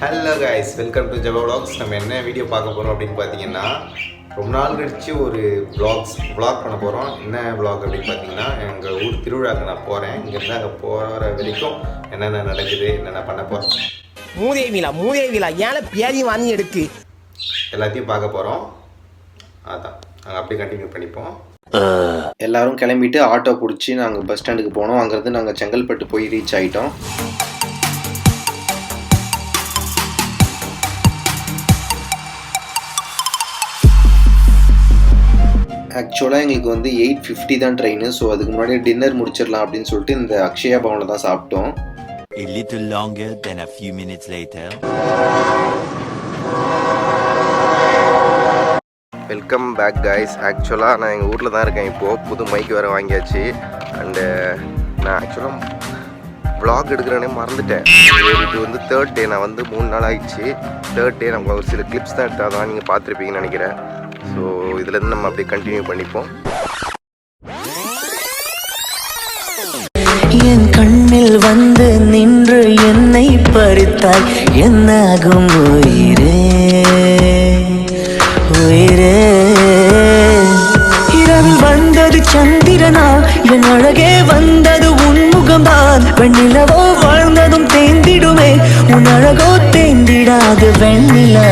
Hello guys, welcome to ஜபா vlogs. நம்ம என்ன வீடியோ பார்க்க போகிறோம் அப்படின்னு பார்த்தீங்கன்னா, ரொம்ப நாள் கழிச்சு ஒரு vlog பண்ண போகிறோம். என்ன vlog அப்படின்னு பார்த்தீங்கன்னா, எங்கள் ஊர் திருவிழாக்கு நான் போகிறேன். இங்கேருந்து அங்கே போகிற வரைக்கும் என்னென்ன நடக்குது, என்னென்ன பண்ண போகிறோம், மூதேவிலா ஏன் பேரையும் வாங்கி எடுக்கு எல்லாத்தையும் பார்க்க போகிறோம். அதான் நாங்கள் அப்படியே கண்டினியூ பண்ணிப்போம். எல்லாரும் கிளம்பிட்டு ஆட்டோ பிடிச்சி நாங்கள் பஸ் ஸ்டாண்டுக்கு போனோம். அங்கேருந்து நாங்கள் செங்கல்பட்டு போய் ரீச் ஆகிட்டோம். ஆக்சுவலாக எங்களுக்கு வந்து 8:50 தான் ட்ரெயின். ஸோ அதுக்கு முன்னாடி டின்னர் முடிச்சிடலாம் அப்படின்னு சொல்லிட்டு இந்த அக்ஷயா பவனில் தான் சாப்பிட்டோம். A little longer than a few minutes later. Welcome back guys. ஆக்சுவலாக நான் எங்கள் ஊரில் தான் இருக்கேன். இப்போது புது மைக் வேறு வாங்கியாச்சு. அண்டு நான் ஆக்சுவலாக vlog எடுக்கிறேனே மறந்துட்டேன். இது வந்து 3rd டே. நான் வந்து 3 நாள் ஆகிடுச்சு. 3rd டே நம்ம ஒரு சில கிளிப்ஸ் தான் எடுத்தால் தான் நீங்கள் பார்த்துருப்பீங்கன்னு நினைக்கிறேன். ஸோ இதுலேருந்து நம்ம அப்படியே கண்டினியூ பண்ணிப்போம். என் கண்ணில் வந்து நின்று என்னை பறித்தாய், என்னாகும் உயிரே உயிரே. இரவில் வந்தது சந்திரனா, என் அழகே வந்தது உன்முகம்தான். வெண்ணிலவோ வாழ்ந்ததும் தேந்திடுமே, உன் அழகோ தேந்திடாது வெண்ணிலா.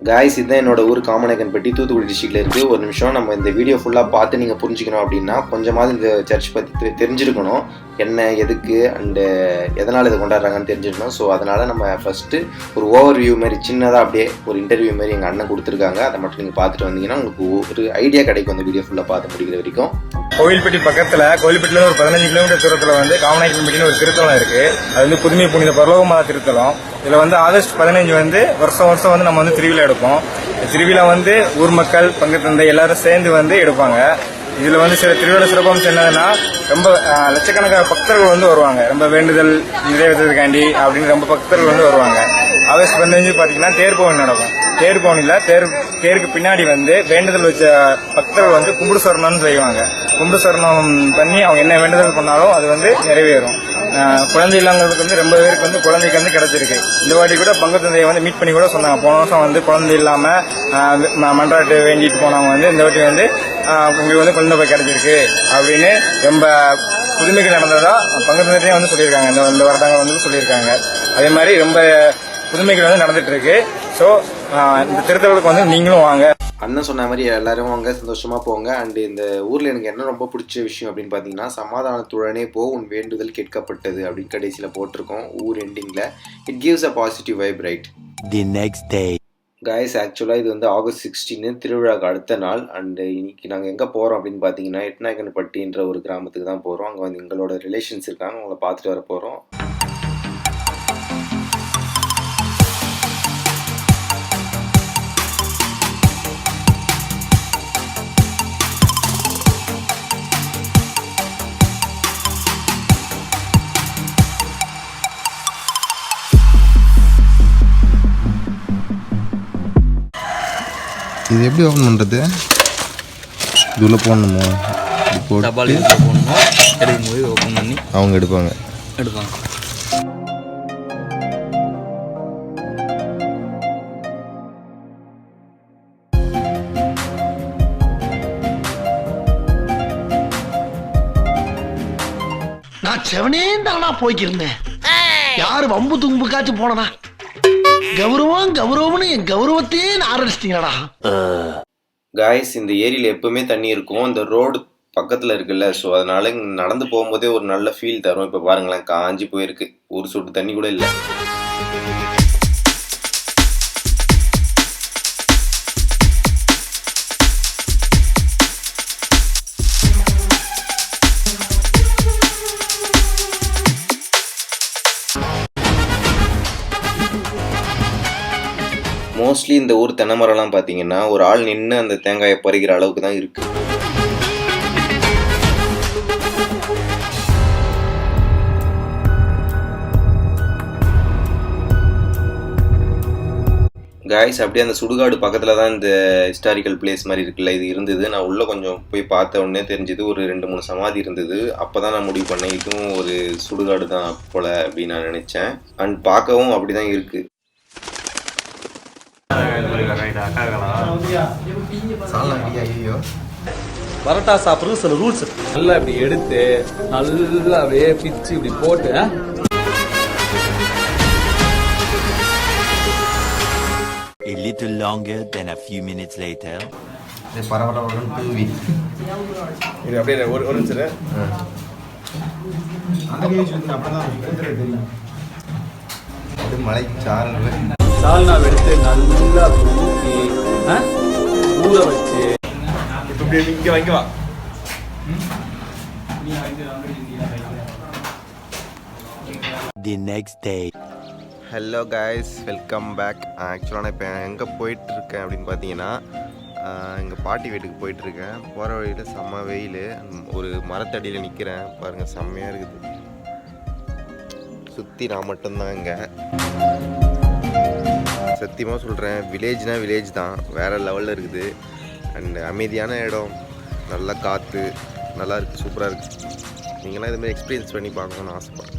காய்ஸ், இதுதான் என்னோட ஊர் காமநாயக்கன்பட்டி, தூத்துக்குடி டிஸ்ட்ரிக்டில் இருக்குது. ஒரு நிமிஷம், நம்ம இந்த வீடியோ ஃபுல்லாக பார்த்து நீங்கள் புரிஞ்சுக்கணும் அப்படின்னா கொஞ்சமாவது இந்த சர்ச் பற்றி தெரிஞ்சிருக்கணும். என்ன, எதுக்கு, அண்டு எதனால் இதை கொண்டாடுறாங்கன்னு தெரிஞ்சிருக்கணும். ஸோ அதனால் நம்ம ஃபஸ்ட்டு ஒரு ஓவர் வியூ மாதிரி சின்னதாக அப்படியே ஒரு இன்டர்வியூ மாதிரி எங்கள் அண்ணன் கொடுத்துருக்காங்க. அதை மட்டும் நீங்கள் பார்த்துட்டு வந்தீங்கன்னா உங்களுக்கு ஒரு ஐடியா கிடைக்கும் அந்த வீடியோ ஃபுல்லாக பார்த்து முடிக்கிற வரைக்கும். கோவில்பட்டி பக்கத்தில், கோவில்பட்டியில் ஒரு 15 கிலோமீட்டர் தூரத்தில் வந்து காமநாயக்கன்பட்டின்னு ஒரு திருத்தலம் இருக்குது. அது வந்து புதுமை புனித பரலோகமாதா திருத்தலம். இதில் வந்து ஆகஸ்ட் 15 வந்து வருஷம் வந்து நம்ம வந்து திருவிழா எடுப்போம். திருவிழா வந்து ஊர் மக்கள், பங்கு தந்தை எல்லாரும் சேர்ந்து வந்து எடுப்பாங்க. இதில் வந்து சில திருவிழா சிறப்பம்சம் என்னதுன்னா, ரொம்ப லட்சக்கணக்கான பக்தர்கள் வந்து வருவாங்க. ரொம்ப வேண்டுதல் நிறைவேற்றதுக்காண்டி அப்படின்னு ரொம்ப பக்தர்கள் வந்து வருவாங்க. ஆகஸ்ட் 15 பார்த்தீங்கன்னா தேர்பவனி நடக்கும். தேர்பவனியில் தேருக்கு பின்னாடி வந்து வேண்டுதல் வச்ச பக்தர்கள் வந்து கும்பிடு சொரணம்னு செய்வாங்க. கும்பிடு சொரணம் பண்ணி அவங்க என்ன வேண்டுதல் பண்ணாலும் அது வந்து நிறைவேறும். குழந்தை இல்லாதவங்களுக்கு வந்து ரொம்ப பேருக்கு வந்து குழந்தைக்கு வந்து கிடைச்சிருக்கு. இந்த வாட்டி கூட பங்கு தந்தையை வந்து மீட் பண்ணி கூட சொன்னாங்க. போன வருஷம் வந்து குழந்தை இல்லாமல் மன்றாட்டு வேண்டிட்டு போனவங்க வந்து இந்த வாட்டி வந்து உங்களுக்கு வந்து குழந்தை போய் கிடைச்சிருக்கு அப்படின்னு ரொம்ப புதுமைகள் நடந்ததா பங்கு தந்தையே வந்து சொல்லியிருக்காங்க. இந்த வருடங்கள் வந்து சொல்லியிருக்காங்க. அதே மாதிரி ரொம்ப புதுமைகள் வந்து நடந்துட்டு இருக்கு. ஸோ இந்த திருத்தலுக்கு வந்து நீங்களும் வாங்க. அண்ணன் சொன்ன மாதிரி எல்லாரும் வாங்க, சந்தோஷமாக போங்க. அண்டு இந்த ஊரில் எனக்கு என்ன ரொம்ப பிடிச்ச விஷயம் அப்படின்னு பார்த்தீங்கன்னா, சமாதானத்துடனே போ, உன் வேண்டுதல் கேட்கப்பட்டது அப்படின்னு கடைசியில் போட்டிருக்கோம் ஊர் எண்டிங்கில். It gives a positive vibe, right? The next day. Guys, ஆக்சுவலாக இது வந்து ஆகஸ்ட் 16 திருவிழாவுக்கு அடுத்த நாள். அண்டு இன்னைக்கு நாங்கள் எங்கே போகிறோம் அப்படின்னு பார்த்தீங்கன்னா, எட்நாயக்கன்பட்டின்ற ஒரு கிராமத்துக்கு தான் போகிறோம். அங்கே வந்து எங்களோட ரிலேஷன்ஸ் இருக்காங்க, அவங்கள பார்த்துட்டு வர போகிறோம். இது எப்படி ஓப்பன் பண்ணுறது? இது உள்ள போடணுமோ? தபால் போடணுமோ, எடுக்கும்போது ஓப்பன் பண்ணி அவங்க எடுப்பாங்க. நான் செவனே தானா போய்க்கிருந்தேன். யாரு வம்பு தும்புக்காச்சும் போனனா? கௌரவம்னு என் கௌரவத்தையே ஆரம்பிச்சிட்டீங்களா? காய்ஸ், இந்த ஏரியில் எப்பவுமே தண்ணி இருக்கும். இந்த ரோடு பக்கத்தில் இருக்குல்ல, ஸோ அதனால நடந்து போகும்போதே ஒரு நல்ல ஃபீல் தரும். இப்போ பாருங்களேன், காஞ்சி போயிருக்கு, ஒரு சொட்டு தண்ணி கூட இல்லை. மோஸ்ட்லி இந்த ஊர் தென்னை மரம்லாம் பார்த்தீங்கன்னா ஒரு ஆள் நின்று அந்த தேங்காயை பறிக்கிற அளவுக்கு தான் இருக்குது. காய்ஸ் அப்படியே அந்த சுடுகாடு பக்கத்தில் தான் இந்த ஹிஸ்டாரிக்கல் பிளேஸ் மாதிரி இருக்குல்ல இது இருந்தது. நான் உள்ளே கொஞ்சம் போய் பார்த்த உடனே தெரிஞ்சது ஒரு 2-3 சமாதி இருந்தது. அப்போ தான் நான் முடிவு பண்ணேன் இதுவும் ஒரு சுடுகாடு தான் போல் அப்படின்னு நான் நினச்சேன். அண்ட் பார்க்கவும் அப்படி தான் இருக்குது. பரோட்டா சாப்பிட்றது சில ரூல்ஸ். நல்லா இப்படி எடுத்து நல்லா அப்படியே பிச்சு இப்படி போட்டு A little longer than a few minutes later. பரபரன்னு தூவி இது அப்படியே ஒரு நிமிஷம் அப்படியே மலை சாரல் சால்னா எடுத்து நல்லா ஊற்றி ஊற வச்சு இப்படி இங்கே வாங்கிவா. The next day. Hello guys, welcome back. ஆக்சுவலாக நான் இப்போ எங்கே போயிட்டுருக்கேன் அப்படின்னு பார்த்தீங்கன்னா எங்கள் பாட்டி வீட்டுக்கு போயிட்டுருக்கேன். போகிற வழியில் செம்ம வெயில். ஒரு மரத்தடியில் நிற்கிறேன் பாருங்கள், செம்மையாக இருக்குது. சுற்றி நான் மட்டும்தான் இங்கே. சத்தியமாக சொல்கிறேன், வில்லேஜ்னால் வில்லேஜ் தான், வேறு லெவலில் இருக்குது. அண்ட் அமைதியான இடம், நல்லா காற்று, நல்லா இருக்குது, சூப்பராக இருக்குது. நீங்களாம் இதுமாதிரி எக்ஸ்பீரியன்ஸ் பண்ணி பார்க்கணுன்னு ஆசைப்பட்றேன்.